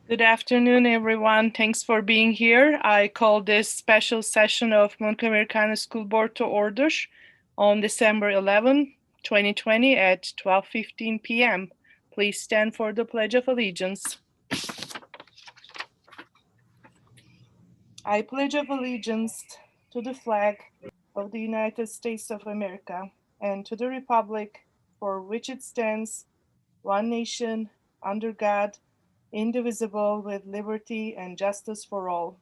Good afternoon, everyone. Thanks for being here. I call this special session of Montgomery County School Board to order on December 11, 2020 at 12:15 p.m. Please stand for the Pledge of Allegiance. I pledge allegiance to the flag of the United States of America and to the republic for which it stands, one nation, under God, indivisible, with liberty and justice for all.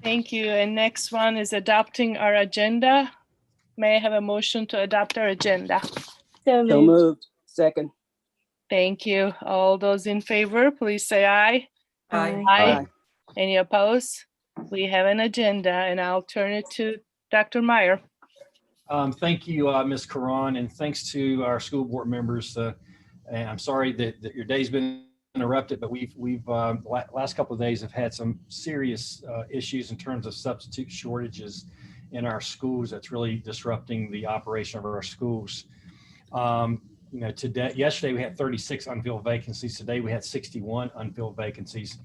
Thank you. And next one is adopting our agenda. May I have a motion to adopt our agenda? So moved. Second. Thank you. All those in favor, please say aye. Aye. Aye. Any opposed? We have an agenda, and I'll turn it to Dr. Meyer. Thank you, Ms. Karan, and thanks to our school board members. And I'm sorry that your day's been interrupted, but we've last couple of days have had some serious issues in terms of substitute shortages in our schools. That's really disrupting the operation of our schools. Yesterday we had 36 unfilled vacancies. Today we had 61 unfilled vacancies,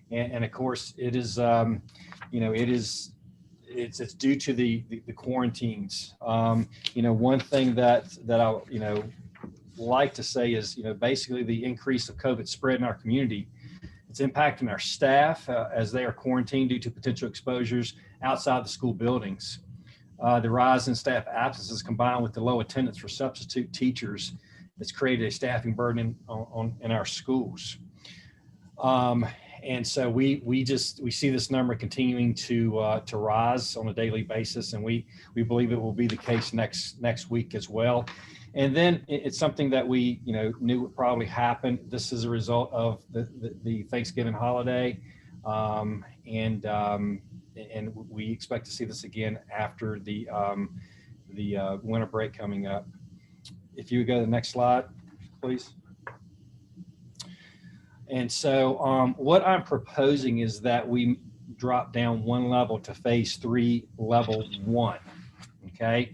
and of course it is, it's due to the quarantines. One thing that I like to say is, basically the increase of COVID spread in our community. It's impacting our staff as they are quarantined due to potential exposures outside the school buildings. The rise in staff absences combined with the low attendance for substitute teachers has created a staffing burden in our schools. And so we see this number continuing to rise on a daily basis, and we believe it will be the case next week as well. And then it's something that we knew would probably happen. This is a result of the Thanksgiving holiday, and we expect to see this again after the winter break coming up. If you would go to the next slide, please. And so what I'm proposing is that we drop down one level to phase 3, level 1, okay?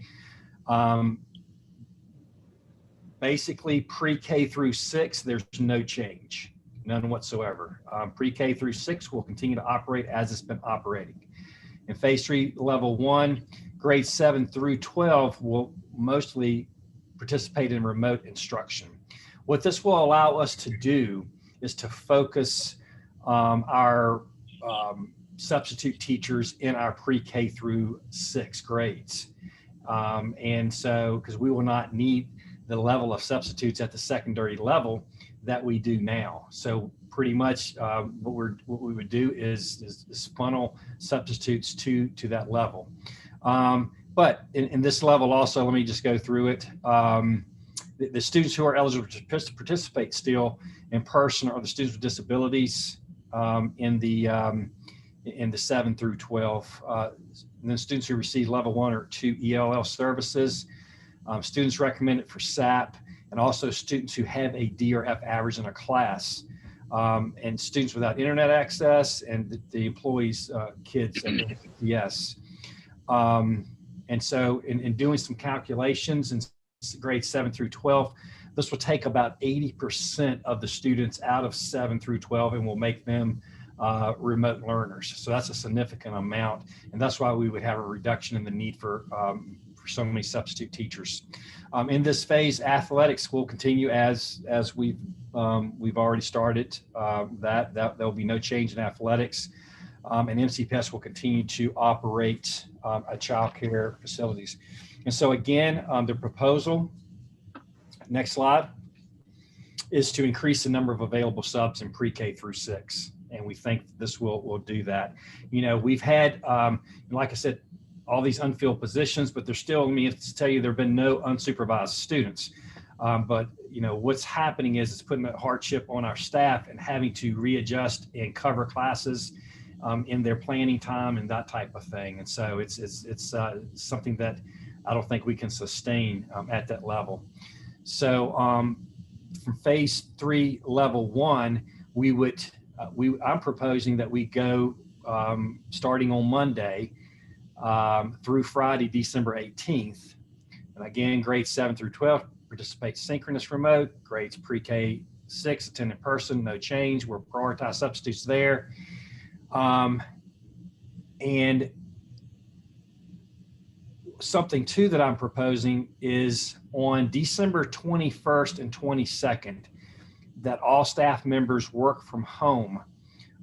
Basically pre-K through 6, there's no change, none whatsoever. Pre-K through 6 will continue to operate as it's been operating. In phase 3, level 1, grades 7 through 12 will mostly participate in remote instruction. What this will allow us to do is to focus our substitute teachers in our pre-K through 6 grades. And so, because we will not need the level of substitutes at the secondary level that we do now. So pretty much what we would do is funnel substitutes to that level. But in this level also, let me just go through it. The students who are eligible to participate still in person are the students with disabilities in the 7 through 12. And then students who receive level 1 or 2 ELL services, students recommended for SAP, and also students who have a D or F average in a class, and students without internet access, and the employees' kids at MCPS. And so in doing some calculations in grades 7 through 12, this will take about 80% of the students out of 7 through 12 and will make them remote learners. So that's a significant amount, and that's why we would have a reduction in the need for so many substitute teachers. In this phase, athletics will continue as we've already started. There will be no change in athletics, and MCPS will continue to operate child care facilities. And so again, the proposal, next slide, is to increase the number of available subs in pre-K through 6. And we think this will do that. We've had, like I said, all these unfilled positions, but there's still, let me tell you, there have been no unsupervised students. But what's happening is it's putting a hardship on our staff and having to readjust and cover classes in their planning time and that type of thing. And so it's something that I don't think we can sustain at that level. So from phase 3, level 1, I'm proposing that we go starting on Monday through Friday, December 18th. And again, grades 7 through 12 participate synchronous remote. Grades pre-K 6 attend in person, no change. We'll prioritize substitutes there. And something too that I'm proposing is on December 21st and 22nd, that all staff members work from home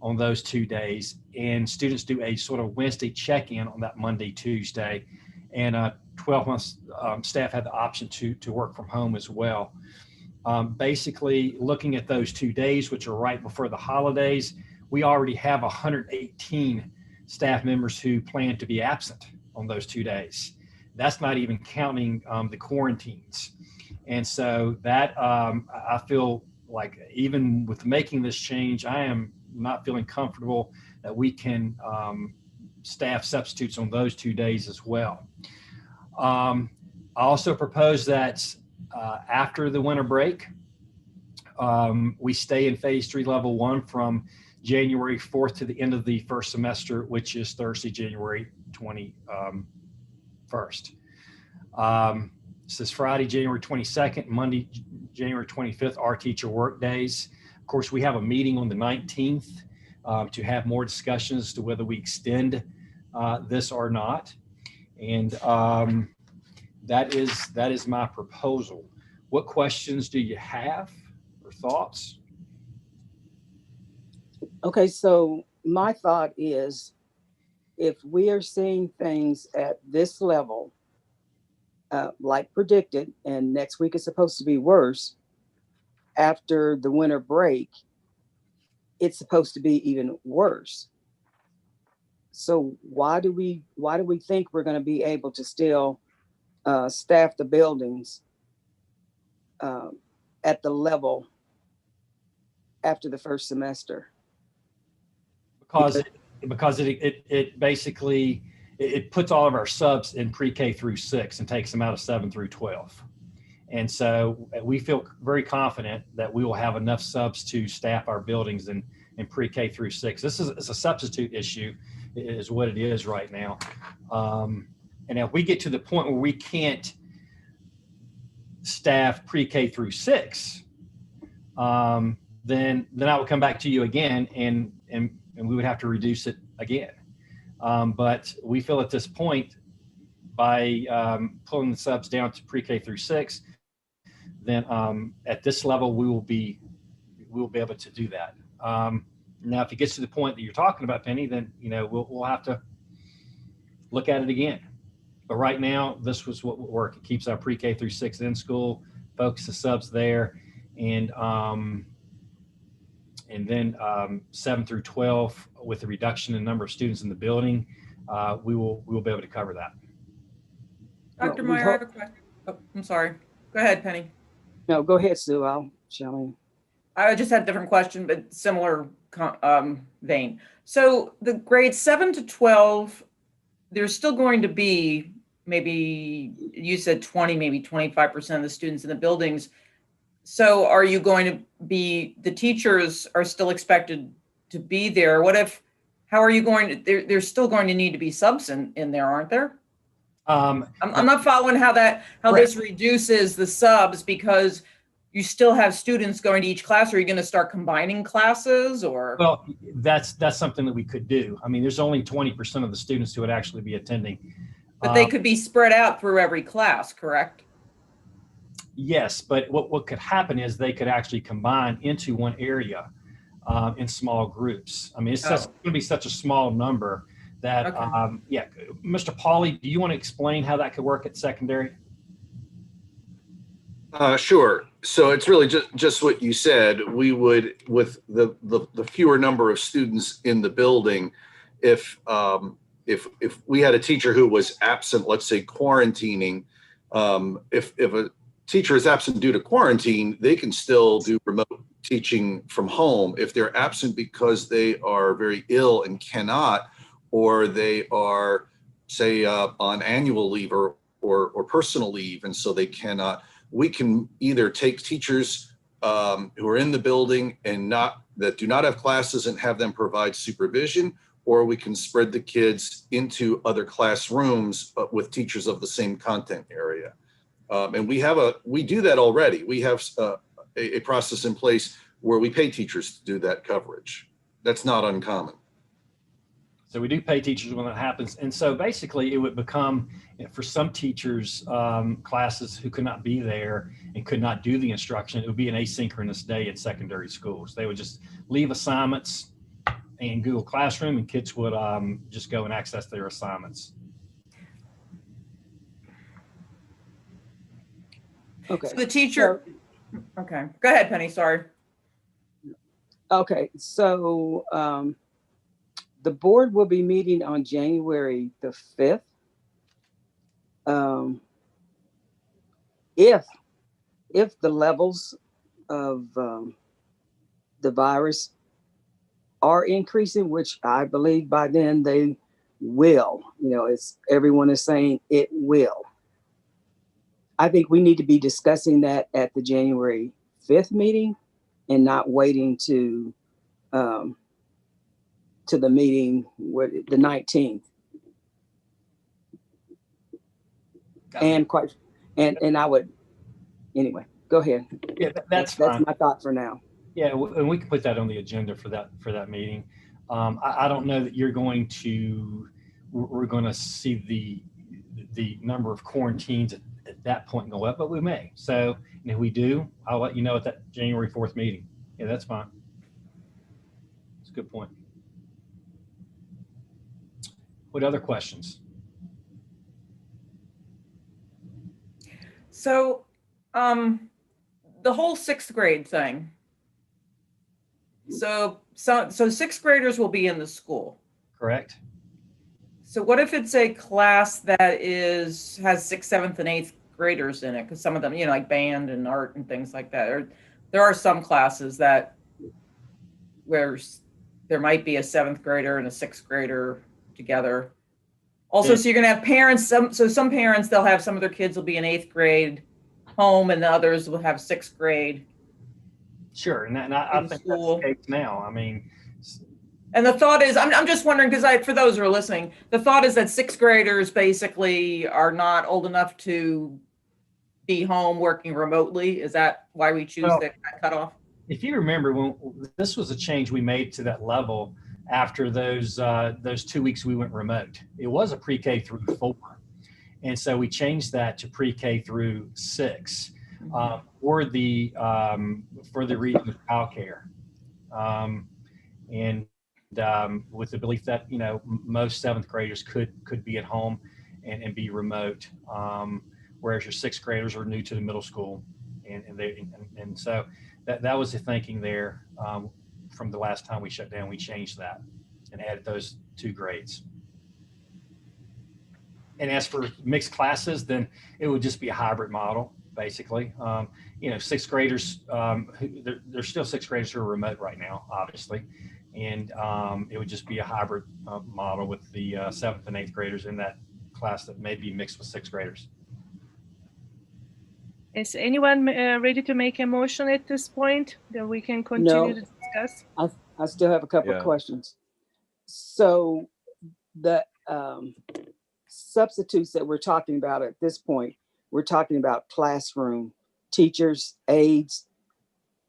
on those 2 days, and students do a sort of Wednesday check-in on that Monday, Tuesday, and 12 months staff have the option to work from home as well. Basically, looking at those 2 days, which are right before the holidays, we already have 118 staff members who plan to be absent on those 2 days. That's not even counting the quarantines. And so that I feel like even with making this change, I am not feeling comfortable that we can staff substitutes on those 2 days as well. I also propose that after the winter break, we stay in phase 3 level 1 from January 4th to the end of the first semester, which is Thursday, January 21st. This is Friday, January 22nd, Monday, January 25th, our teacher work days. Of course, we have a meeting on the 19th to have more discussions as to whether we extend this or not. And that is my proposal. What questions do you have or thoughts? Okay, so my thought is, if we are seeing things at this level, like predicted, and next week is supposed to be worse, after the winter break, it's supposed to be even worse. So why do we think we're going to be able to still staff the buildings at the level after the first semester? Because it basically it puts all of our subs in pre-K through 6 and takes them out of 7 through 12. And so we feel very confident that we will have enough subs to staff our buildings in pre-K through 6. This is a substitute issue is what it is right now. And if we get to the point where we can't staff pre-K through 6, then I will come back to you again and we would have to reduce it again. But we feel at this point, by pulling the subs down to pre-K through 6, then at this level we will be able to do that. Now, if it gets to the point that you're talking about, Penny, then we'll have to look at it again. But right now, this was what would work. It keeps our pre-K through 6 in school, focus the subs there, and then 7 through 12 with the reduction in number of students in the building, we will be able to cover that. Dr. Meyer, I have a question. Oh, I'm sorry. Go ahead, Penny. No, go ahead, Sue. I just had a different question, but similar vein. So the grades 7 to 12, there's still going to be maybe, you said 20, maybe 25% of the students in the buildings. So are you going to be, the teachers are still expected to be there? How are you going to, there's still going to need to be subs in there, aren't there? I'm not following how this reduces the subs, because you still have students going to each class. Are you going to start combining classes, or? Well, that's something that we could do. I mean, there's only 20% of the students who would actually be attending. But they could be spread out through every class, correct? Yes, but what could happen is they could actually combine into one area in small groups. I mean, it's going to be such a small number that, okay. Yeah. Mr. Pauly, do you want to explain how that could work at secondary? Sure. So it's really just what you said. We would, with the fewer number of students in the building, if we had a teacher who was absent, let's say quarantining, if a teacher is absent due to quarantine, they can still do remote teaching from home. If they're absent because they are very ill and cannot, or they are, say, on annual leave or personal leave, and so they cannot, we can either take teachers who are in the building and that do not have classes and have them provide supervision, or we can spread the kids into other classrooms with teachers of the same content area. And we do that already. We have a process in place where we pay teachers to do that coverage. That's not uncommon. So we do pay teachers when that happens. And so basically it would become, for some teachers, classes who could not be there and could not do the instruction, it would be an asynchronous day at secondary schools. They would just leave assignments in Google Classroom, and kids would just go and access their assignments. Okay. So the teacher, okay, go ahead, Penny, sorry. Okay, so the board will be meeting on January the 5th. If the levels of the virus are increasing, which I believe by then they will, everyone is saying it will. I think we need to be discussing that at the January 5th meeting and not waiting to the meeting the 19th. And I would, anyway, go ahead. Yeah, that's my thought for now. Yeah, and we can put that on the agenda for that meeting. I don't know that we're going to see the number of quarantines at that point go up, but we may. So, and if we do, I'll let you know at that January 4th meeting. Yeah, that's fine. That's a good point. What other questions? So, the whole 6th grade thing. So sixth graders will be in the school. Correct. So what if it's a class that has 6th, 7th, and 8th graders in it? Because some of them, like band and art and things like that. Or there are some classes where there might be a 7th grader and a 6th grader together. Also, so you're going to have parents. Some parents, they'll have some of their kids will be in 8th grade home, and the others will have 6th grade. Sure, and I think that's the case now. I mean, and the thought is, I'm just wondering, because for those who are listening, the thought is that 6th graders basically are not old enough to be home working remotely. Is that why we choose the cutoff? If you remember, when this was a change we made to that level after those 2 weeks we went remote. It was a pre-K through 4, and so we changed that to pre-K through 6 for the reason of childcare, and with the belief that most 7th graders could be at home and be remote, whereas your 6th graders are new to the middle school, and so that was the thinking there. From the last time we shut down, we changed that and added those 2 grades. And as for mixed classes, then it would just be a hybrid model, basically. 6th graders, there's still 6th graders who are remote right now, obviously. And it would just be a hybrid model with the 7th and 8th graders in that class that may be mixed with 6th graders. Is anyone ready to make a motion at this point that we can continue to discuss? I still have a couple of questions. So the substitutes that we're talking about at this point, we're talking about classroom teachers, aides,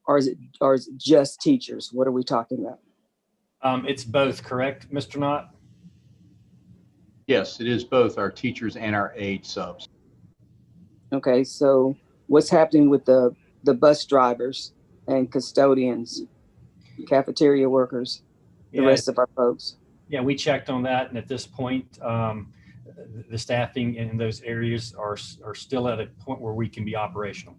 or is it just teachers? What are we talking about? It's both, correct, Mr. Knott? Yes, it is both our teachers and our aide subs. Okay, so what's happening with the bus drivers and custodians, cafeteria workers, the rest of our folks? Yeah, we checked on that, and at this point, the staffing in those areas are still at a point where we can be operational.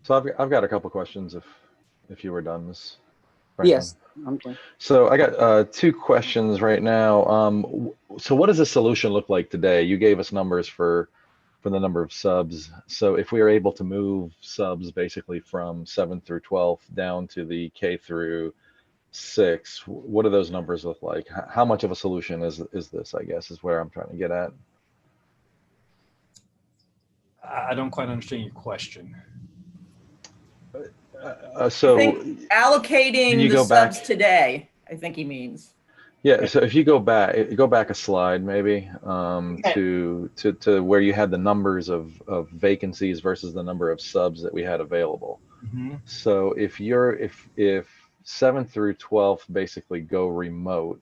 So I've got a couple questions if you were done, Ms. Franklin. Yes, I'm done. So I got 2 questions right now. So what does the solution look like today? You gave us numbers for the number of subs. So if we are able to move subs basically from 7th through 12th down to the K through 6, what do those numbers look like? How much of a solution is this, I guess, is where I'm trying to get at. I don't quite understand your question. So I think allocating the subs today, I think he means. Yeah, so if you go back a slide maybe to where you had the numbers of vacancies versus the number of subs that we had available. Mhm. So if 7th through 12th basically go remote,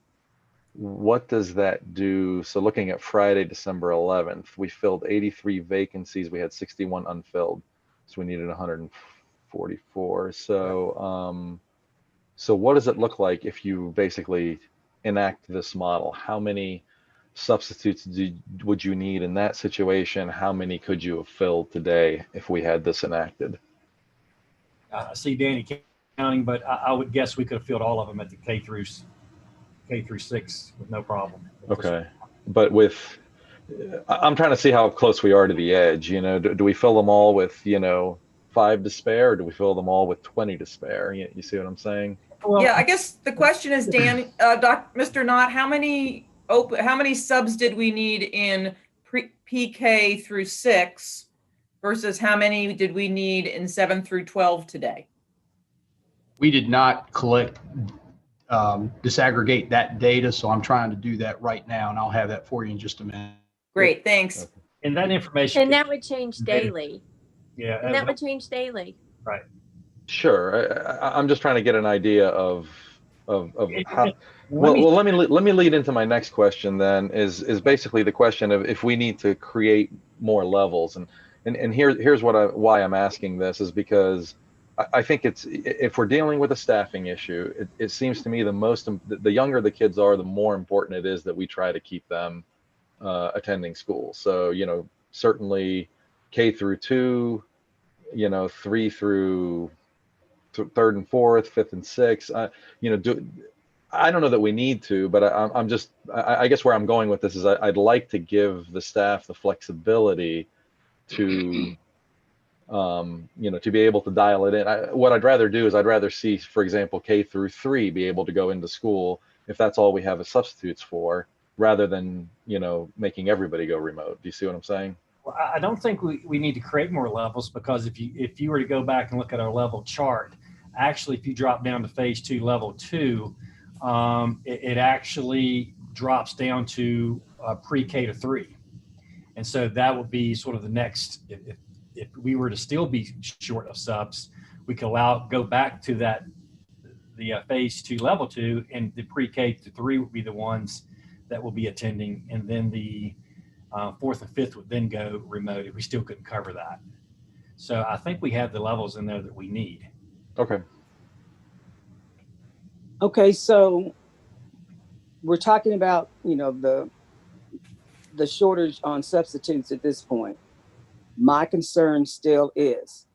what does that do? So looking at Friday, December 11th, we filled 83 vacancies. We had 61 unfilled. So we needed 144. So what does it look like if you basically enact this model? How many substitutes would you need in that situation? How many could you have filled today if we had this enacted? I see Danny counting, but I would guess we could have filled all of them at the K through 6 with no problem. Okay, but I'm trying to see how close we are to the edge. You know, do we fill them all with 5 to spare, or do we fill them all with 20 to spare? You see what I'm saying? Well, Yeah, I guess the question is, Dan, Mr. Knott, how many subs did we need in PK through 6 versus how many did we need in 7 through 12 today? We did not collect, disaggregate that data, so I'm trying to do that right now, and I'll have that for you in just a minute. Great, thanks. and that information. And that would change daily. Yeah. And that would change daily. Right. Sure. I'm just trying to get an idea of how. Let Let me lead into my next question. Then is basically the question of if we need to create more levels, and here's why I'm asking this is because I think if we're dealing with a staffing issue, it seems to me the younger the kids are, the more important it is that we try to keep them attending school. So certainly K through 2, 3 through 3rd and 4th, 5th and 6th. I don't know that we need to, but I guess where I'm going with this is I'd like to give the staff the flexibility to to be able to dial it in. What I'd rather do is I'd rather see, for example, K through 3 be able to go into school if that's all we have as substitutes for, rather than making everybody go remote. Do you see what I'm saying? Well, I don't think we need to create more levels, because if you were to go back and look at our level chart, actually, if you drop down to phase 2, level 2, it actually drops down to pre-K to 3. And so that would be sort of the next, if we were to still be short of subs, we could go back to the phase 2, level 2, and the pre-K to 3 would be the ones that will be attending. And then the 4th and 5th would then go remote if we still couldn't cover that. So I think we have the levels in there that we need. Okay. Okay, so we're talking about, the shortage on substitutes at this point. My concern still is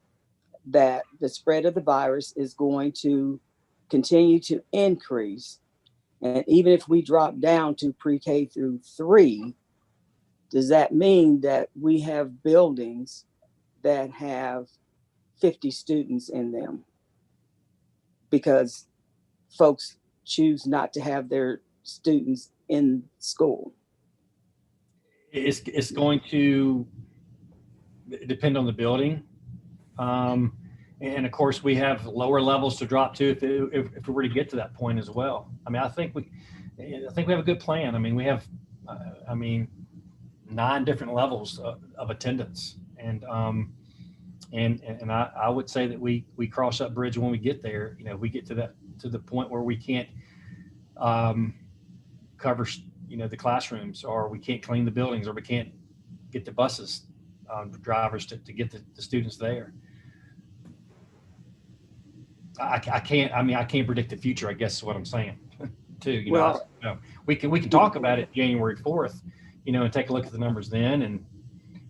that the spread of the virus is going to continue to increase. And even if we drop down to pre-K through 3, does that mean that we have buildings that have 50 students in them because folks choose not to have their students in school? It's going to depend on the building. And of course, we have lower levels to drop to if we were to get to that point as well. I mean, I think we have a good plan. I mean, we have, 9 different levels of attendance, and I would say that we cross that bridge when we get there. We get to the point where we can't cover the classrooms, or we can't clean the buildings, or we can't get the buses drivers to get the students there. I can't predict the future, I guess is what I'm saying too. We can talk about it January 4th, and take a look at the numbers then. And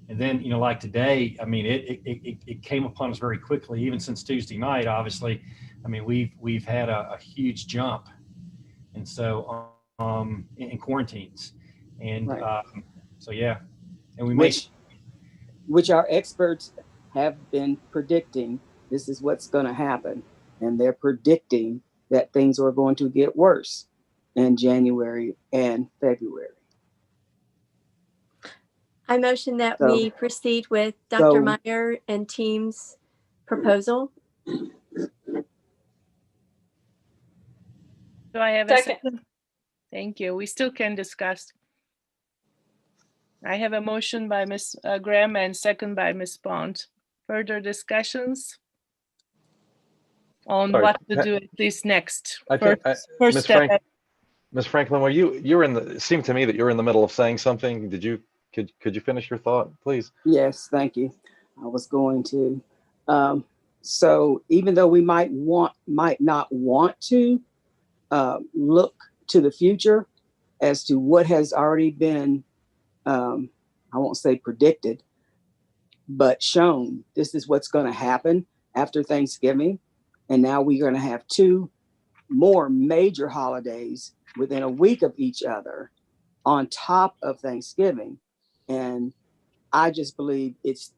then, like today, I mean, it came upon us very quickly, even since Tuesday night, obviously. I mean, we've had a huge jump. And so, in quarantines. And right. So, yeah. And which our experts have been predicting this is what's going to happen. And they're predicting that things are going to get worse in January and February. I motion that we proceed with Dr. Meyer and team's proposal. Do I have a second? Thank you. We still can discuss. I have a motion by Ms. Graham and second by Ms. Bond. Further discussions on Sorry, what to do at least next. I think First Ms. step. Ms. Franklin, were you're in the, it seemed to me that you were in the middle of saying something. Could you finish your thought, please? Yes, thank you. I was going to. So even though we might not want to look to the future as to what has already been, I won't say predicted, but shown. This is what's going to happen after Thanksgiving. And now we're going to have 2 more major holidays within a week of each other on top of Thanksgiving. And I just believe it's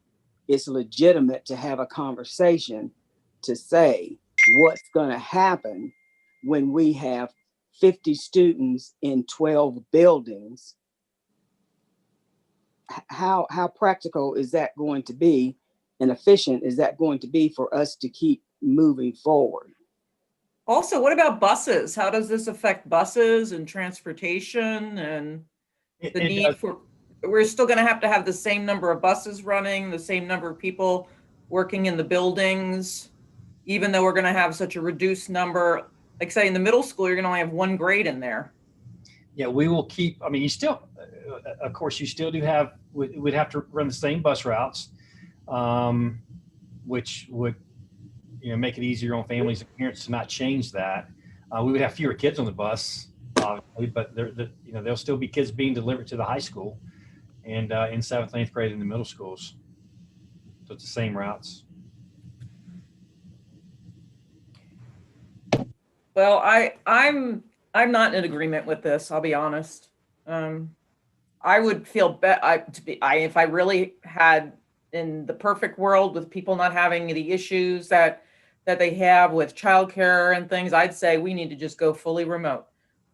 legitimate to have a conversation to say what's going to happen when we have 50 students in 12 buildings. How practical is that going to be, and efficient is that going to be for us to keep moving forward? Also, what about buses? How does this affect buses and transportation and the need for, we're still going to have the same number of buses running, the same number of people working in the buildings, even though we're going to have such a reduced number. Like say in the middle school, you're going to only have 1 grade in there. Yeah, we will keep, I mean, you still, of course, you still do have, we'd have to run the same bus routes, which would, make it easier on families and parents to not change that. We would have fewer kids on the bus, obviously, but there'll still be kids being delivered to the high school and in 7th and 8th grade in the middle schools. So it's the same routes. Well, I'm not in agreement with this. I'll be honest. I would feel if I really had, in the perfect world, with people not having the issues that they have with childcare and things, I'd say we need to just go fully remote.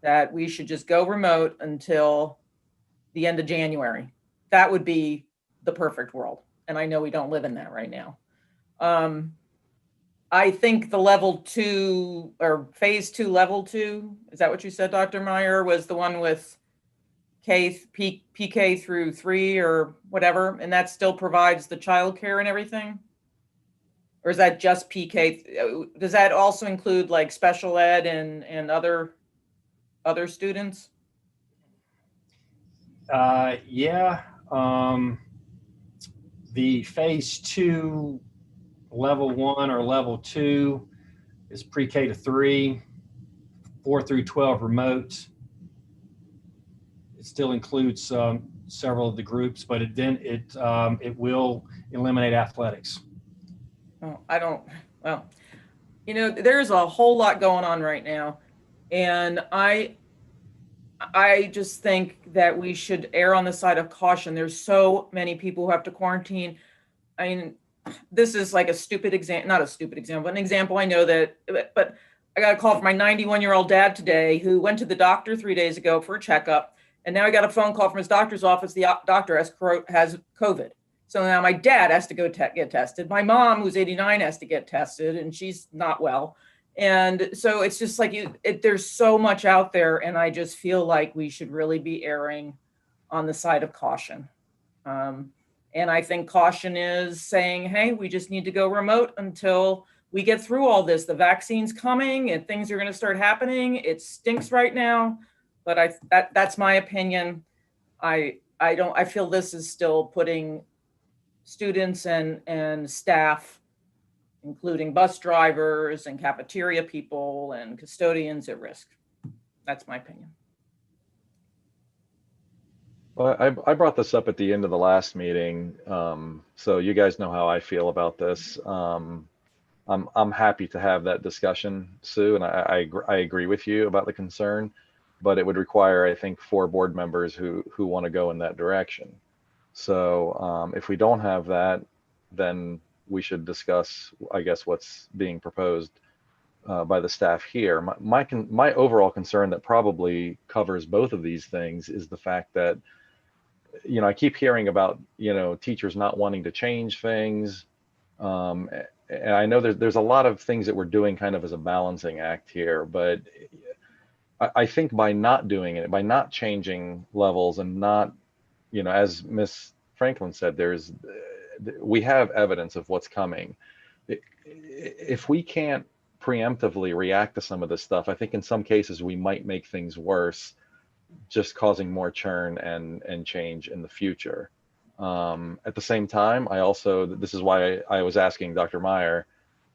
That we should just go remote until the end of January. That would be the perfect world. And I know we don't live in that right now. I think the level 2 or phase 2, level 2, is that what you said, Dr. Meyer, was the one with PK through 3 or whatever, and that still provides the childcare and everything? Or is that just PK? Does that also include like special ed and other students? Yeah. The phase 2, level 1 or level 2 is pre-K to 3, 4 through 12 remote. It still includes several of the groups, but it will eliminate athletics. Oh, well, there's a whole lot going on right now. And I just think that we should err on the side of caution. There's so many people who have to quarantine. I mean, this is like a stupid example, not a stupid example, but an example I know but I got a call from my 91-year-old dad today who went to the doctor 3 days ago for a checkup. And now I got a phone call from his doctor's office. The doctor has COVID. So now my dad has to go get tested. My mom, who's 89, has to get tested, and she's not well. And so it's just like there's so much out there, and I just feel like we should really be erring on the side of caution. And I think caution is saying, hey, we just need to go remote until we get through all this. The vaccine's coming, and things are going to start happening. It stinks right now, but that's my opinion. I feel this is still putting students and staff, including bus drivers and cafeteria people and custodians, at risk. That's my opinion. Well, I brought this up at the end of the last meeting, so you guys know how I feel about this. I'm happy to have that discussion, Sue, and I agree with you about the concern, but it would require, I think, 4 board members who want to go in that direction. So if we don't have that, then we should discuss, I guess, what's being proposed by the staff here. My overall concern that probably covers both of these things is the fact that, I keep hearing about, teachers not wanting to change things. And I know there's a lot of things that we're doing kind of as a balancing act here, but I think by not doing it, by not changing levels and not, as Miss Franklin said, we have evidence of what's coming. If we can't preemptively react to some of this stuff, I think in some cases we might make things worse, just causing more churn and change in the future. At the same time, this is why I was asking Dr. Meyer,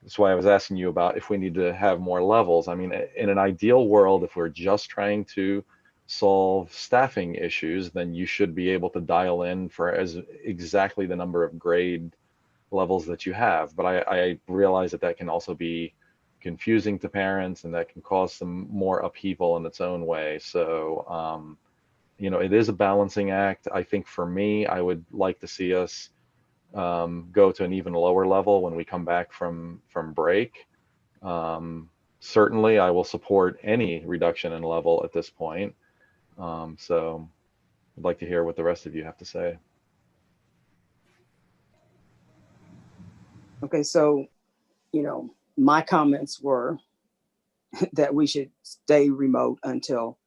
that's why I was asking you about if we need to have more levels. I mean, in an ideal world, if we're just trying to solve staffing issues, then you should be able to dial in for exactly the number of grade levels that you have. But I realize that can also be confusing to parents, and that can cause some more upheaval in its own way. So, it is a balancing act. I think for me, I would like to see us go to an even lower level when we come back from break. Certainly, I will support any reduction in level at this point. So I'd like to hear what the rest of you have to say. Okay, so, my comments were that we should stay remote until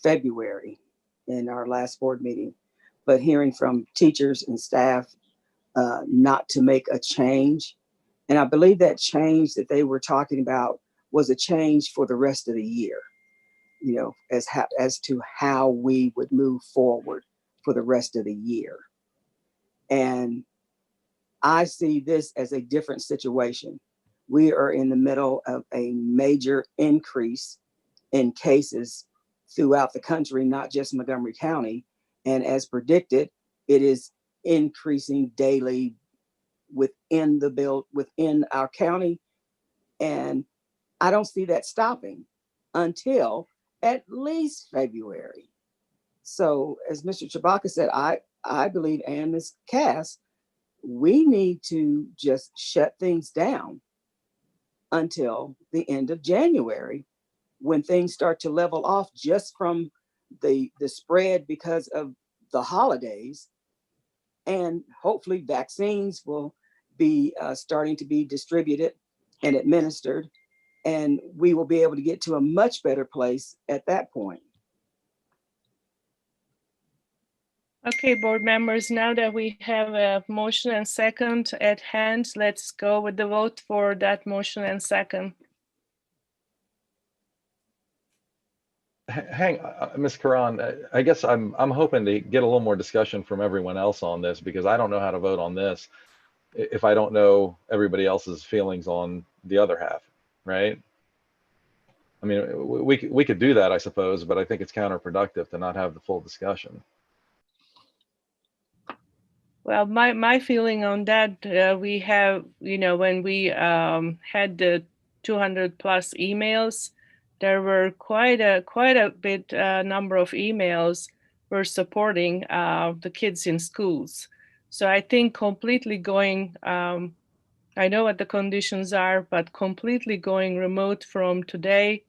February in our last board meeting. But hearing from teachers and staff not to make a change, and I believe that change that they were talking about was a change for the rest of the year, as to how we would move forward for the rest of the year. And I see this as a different situation. We are in the middle of a major increase in cases throughout the country, not just Montgomery County. And as predicted, it is increasing daily within our county. And I don't see that stopping until at least February. So as Mr. Chewbacca said, I believe, and Ms. Cass, we need to just shut things down until the end of January, when things start to level off just from the spread because of the holidays. And hopefully vaccines will be starting to be distributed and administered, and we will be able to get to a much better place at that point. Okay, board members, now that we have a motion and second at hand, let's go with the vote for that motion and second. Ms. Karan, I guess I'm hoping to get a little more discussion from everyone else on this, because I don't know how to vote on this if I don't know everybody else's feelings on the other half, right? I mean, we could do that, I suppose, but I think it's counterproductive to not have the full discussion. Well, my feeling on that, we have, when we had the 200 plus emails, there were quite a bit number of emails were supporting the kids in schools. So I think completely going, I know what the conditions are, but completely going remote from today,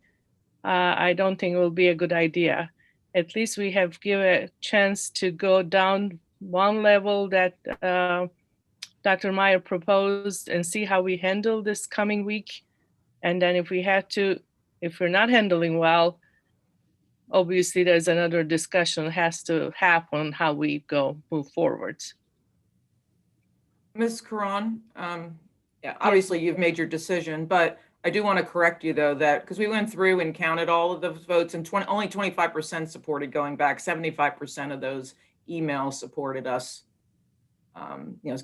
I don't think it will be a good idea. At least we have given a chance to go down one level that Dr. Meyer proposed, and see how we handle this coming week. And then if we're not handling well, obviously there's another discussion has to happen how we move forward. Ms. Karan, yeah, obviously you've made your decision, but I do want to correct you though, that because we went through and counted all of the votes, and only 25% supported going back. 75% of those emails supported us,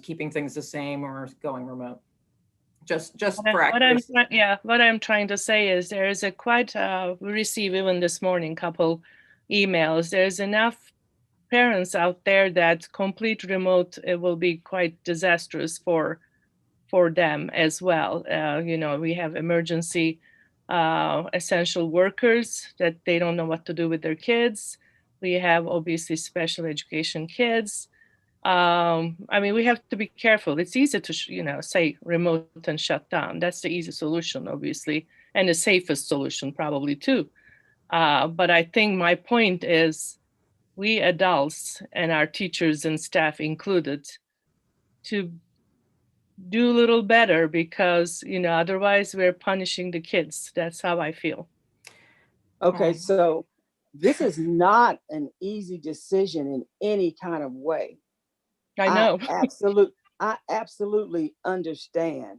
keeping things the same or going remote. Just for accuracy. What I'm trying to say is there is we received even this morning couple emails. There's enough parents out there that complete remote, it will be quite disastrous for them as well. We have emergency essential workers that they don't know what to do with their kids. We have obviously special education kids. We have to be careful. It's easy to, say remote and shut down. That's the easy solution, obviously, and the safest solution probably too. But I think my point is we adults and our teachers and staff included to do a little better, because, otherwise we're punishing the kids. That's how I feel. Okay, so this is not an easy decision in any kind of way. I know. I absolutely understand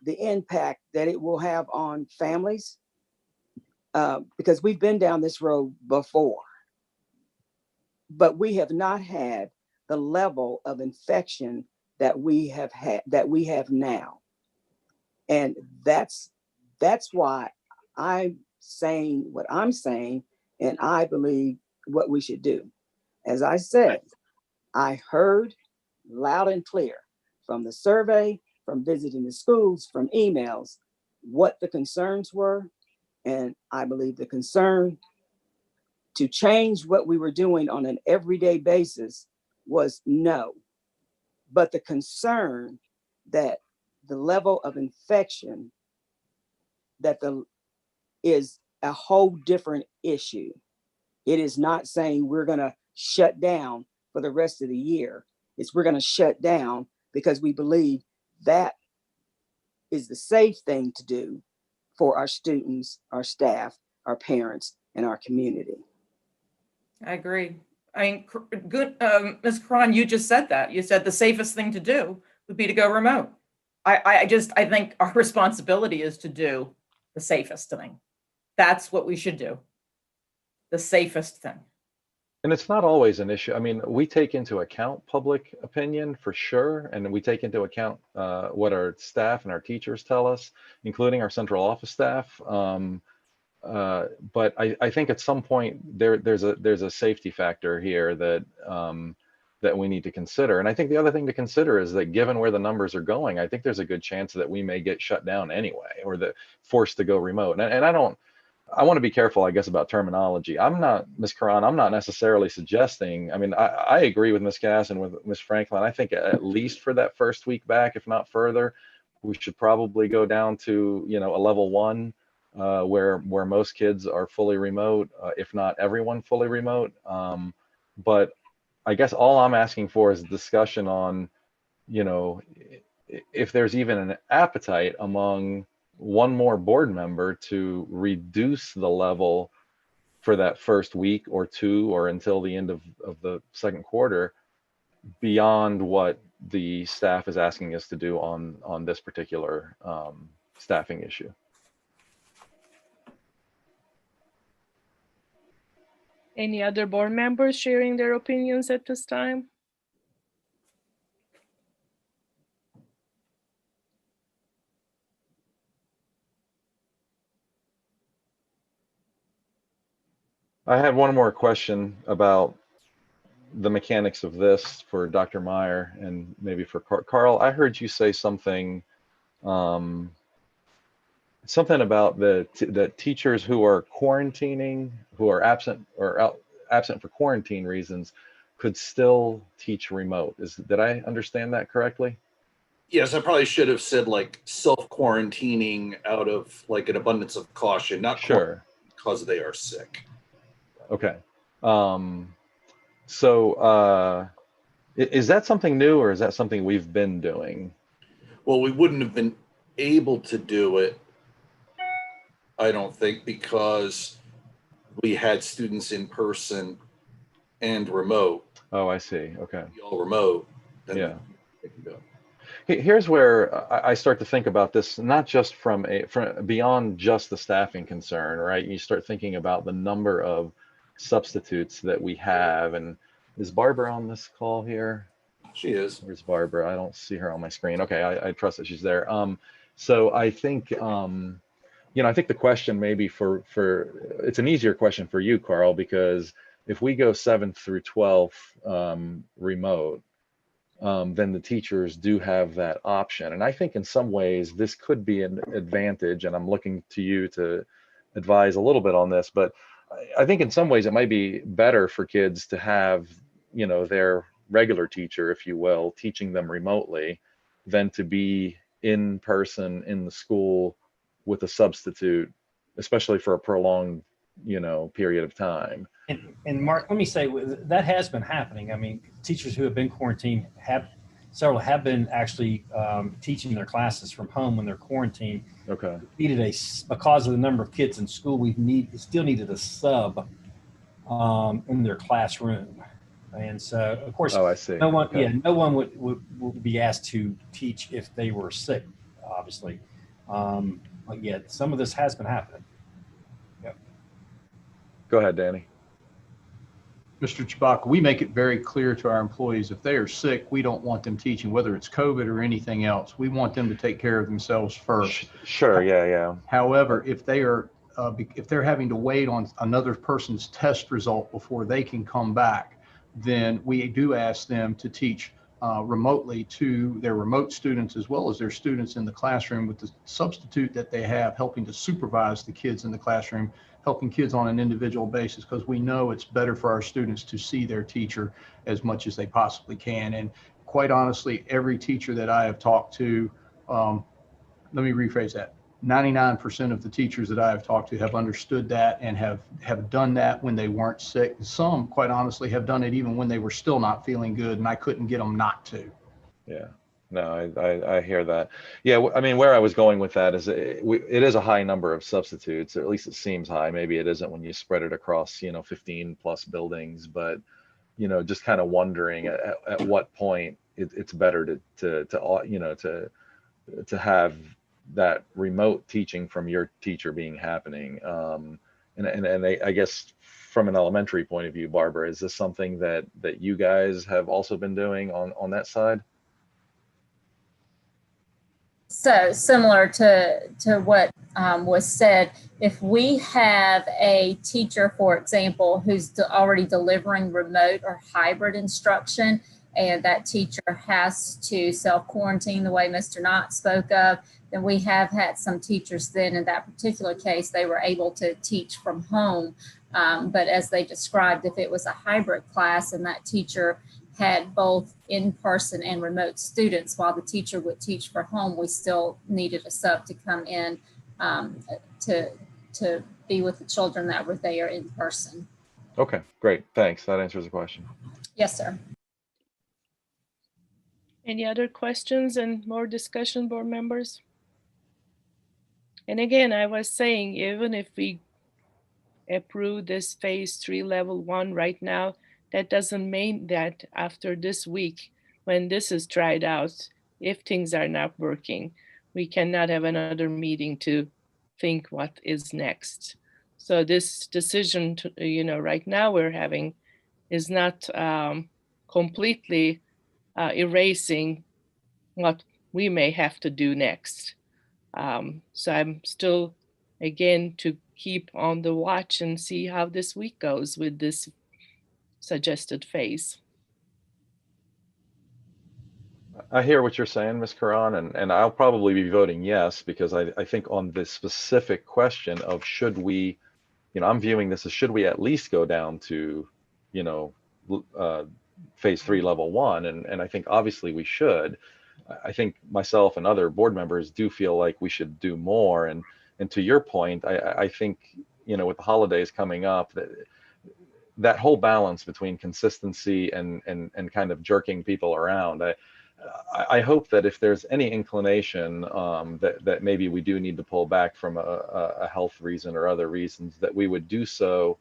the impact that it will have on families, because we've been down this road before, but we have not had the level of infection that we have now. And that's why I'm saying what I'm saying, and I believe what we should do. As I said, I heard loud and clear from the survey, from visiting the schools, from emails, what the concerns were. And I believe the concern to change what we were doing on an everyday basis was no. But the concern that the level of infection is a whole different issue. It is not saying we're going to shut down for the rest of the year. It's we're going to shut down because we believe that is the safe thing to do for our students, our staff, our parents, and our community. I agree. I mean, good, Ms. Cron, you just said that. You said the safest thing to do would be to go remote. I think our responsibility is to do the safest thing. That's what we should do. The safest thing. And it's not always an issue. I mean, we take into account public opinion for sure, and we take into account what our staff and our teachers tell us, including our central office staff. But I think at some point there's a safety factor here that that we need to consider. And I think the other thing to consider is that given where the numbers are going, I think there's a good chance that we may get shut down anyway, or that forced to go remote. And I want to be careful, I guess, about terminology. I'm not, Ms. Karan, I'm not necessarily suggesting, I mean, I agree with Ms. Cass and with Ms. Franklin. I think at least for that first week back, if not further, we should probably go down to, a level 1 where most kids are fully remote, if not everyone fully remote. But I guess all I'm asking for is a discussion on, if there's even an appetite among one more board member to reduce the level for that first week or two, or until the end of the second quarter, beyond what the staff is asking us to do on this particular staffing issue. Any other board members sharing their opinions at this time? I had one more question about the mechanics of this for Dr. Meyer and maybe for Carl. I heard you say something about the teachers who are quarantining, who are absent or absent for quarantine reasons, could still teach remote. Did I understand that correctly? Yes, I probably should have said like self-quarantining out of like an abundance of caution, not sure because they are sick. Okay. So is that something new, or is that something we've been doing? Well, we wouldn't have been able to do it, I don't think, because we had students in person and remote. Oh, I see. Okay. All remote. Then yeah. We can go. Here's where I start to think about this, not just from beyond just the staffing concern, right? You start thinking about the number of substitutes that we have. And is Barbara on this call here? She is. Where's Barbara? I don't see her on my screen. Okay, I trust that she's there. So I think, I think the question maybe for it's an easier question for you, Carl, because if we go 7th through 12th remote, then the teachers do have that option. And I think in some ways this could be an advantage, and I'm looking to you to advise a little bit on this, but I think in some ways it might be better for kids to have, their regular teacher, if you will, teaching them remotely than to be in person in the school with a substitute, especially for a prolonged, period of time. And Mark, let me say that has been happening. I mean, teachers who have been quarantined have several have been actually teaching their classes from home when they're quarantined. Okay. Because of the number of kids in school, still needed a sub in their classroom. And so, of course, Oh, I see. no one, Okay. no one would be asked to teach if they were sick, obviously. But yeah, some of this has been happening. Yep. Go ahead, Danny. Mr. Chewbacca, we make it very clear to our employees, if they are sick, we don't want them teaching, whether it's COVID or anything else. We want them to take care of themselves first. Sure. Yeah. However, if they're having to wait on another person's test result before they can come back, then we do ask them to teach remotely to their remote students as well as their students in the classroom, with the substitute that they have helping to supervise the kids in the classroom, helping kids on an individual basis, because we know it's better for our students to see their teacher as much as they possibly can. And quite honestly, every teacher that I have talked to, let me rephrase that. 99% of the teachers that I have talked to have understood that and have done that when they weren't sick. Some, quite honestly, have done it even when they were still not feeling good, and I couldn't get them not to. Yeah. No, I hear that. Yeah, I mean, where I was going with that is it is a high number of substitutes, or at least it seems high. Maybe it isn't when you spread it across, 15 plus buildings, but, just kind of wondering at what point it's better to have that remote teaching from your teacher happening. And I guess from an elementary point of view, Barbara, is this something that you guys have also been doing on that side? So similar to what was said, if we have a teacher, for example, who's already delivering remote or hybrid instruction, and that teacher has to self-quarantine the way Mr. Knott spoke of, then we have had some teachers then in that particular case, they were able to teach from home. But as they described, if it was a hybrid class and that teacher had both in-person and remote students, while the teacher would teach for home, we still needed a sub to come in to be with the children that were there in person. Okay, great. Thanks. That answers the question. Yes, sir. Any other questions and more discussion, board members? And again, I was saying, even if we approve this phase 3 level 1 right now, that doesn't mean that after this week, when this is tried out, if things are not working, we cannot have another meeting to think what is next. So this decision, right now we're having is not completely erasing what we may have to do next. So I'm still, again, to keep on the watch and see how this week goes with this suggested phase. I hear what you're saying, Ms. Karan, and I'll probably be voting yes, because I think on this specific question of should we, I'm viewing this as should we at least go down to, phase 3 level 1, and I think obviously we should. I think myself and other board members do feel like we should do more, and to your point, I think, with the holidays coming up, that whole balance between consistency and kind of jerking people around, I hope that if there's any inclination that maybe we do need to pull back from a health reason or other reasons, that we would do so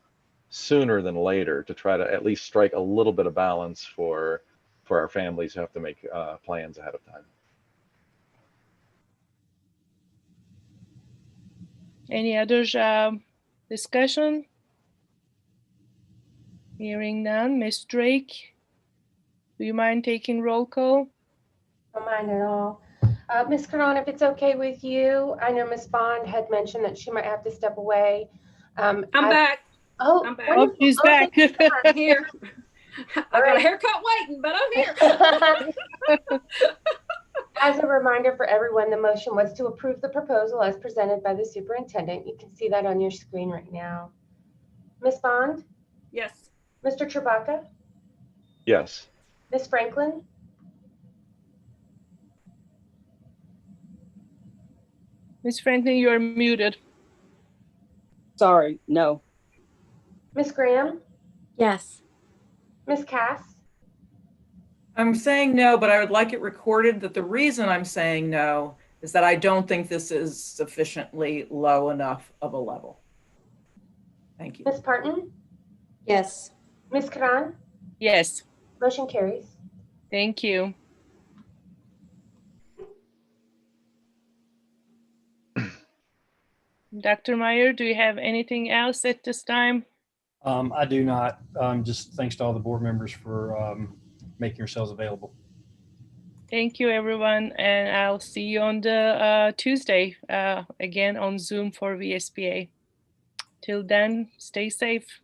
sooner than later, to try to at least strike a little bit of balance for our families who have to make plans ahead of time. Any other discussion? Hearing none. Ms. Drake, do you mind taking roll call? Don't mind at all. Ms. Karan, if it's okay with you, I know Ms. Bond had mentioned that she might have to step away. I'm back. Oh, I'm back. Oh, she's back. I'm here. I got a haircut waiting, but I'm here. As a reminder for everyone, the motion was to approve the proposal as presented by the superintendent. You can see that on your screen right now. Ms. Bond? Yes. Mr. Chewbacca? Yes. Ms. Franklin? Ms. Franklin, you're muted. Sorry, no. Ms. Graham? Yes. Ms. Cass? I'm saying no, but I would like it recorded that the reason I'm saying no is that I don't think this is sufficiently low enough of a level. Thank you. Ms. Parton? Yes. Ms. Karan? Yes, Motion carries. thank you. Dr. Meyer, do you have anything else at this time? I do not. Just thanks to all the board members for making yourselves available. Thank you, everyone, and I'll see you on the Tuesday again on Zoom for VSPA. Till then, stay safe.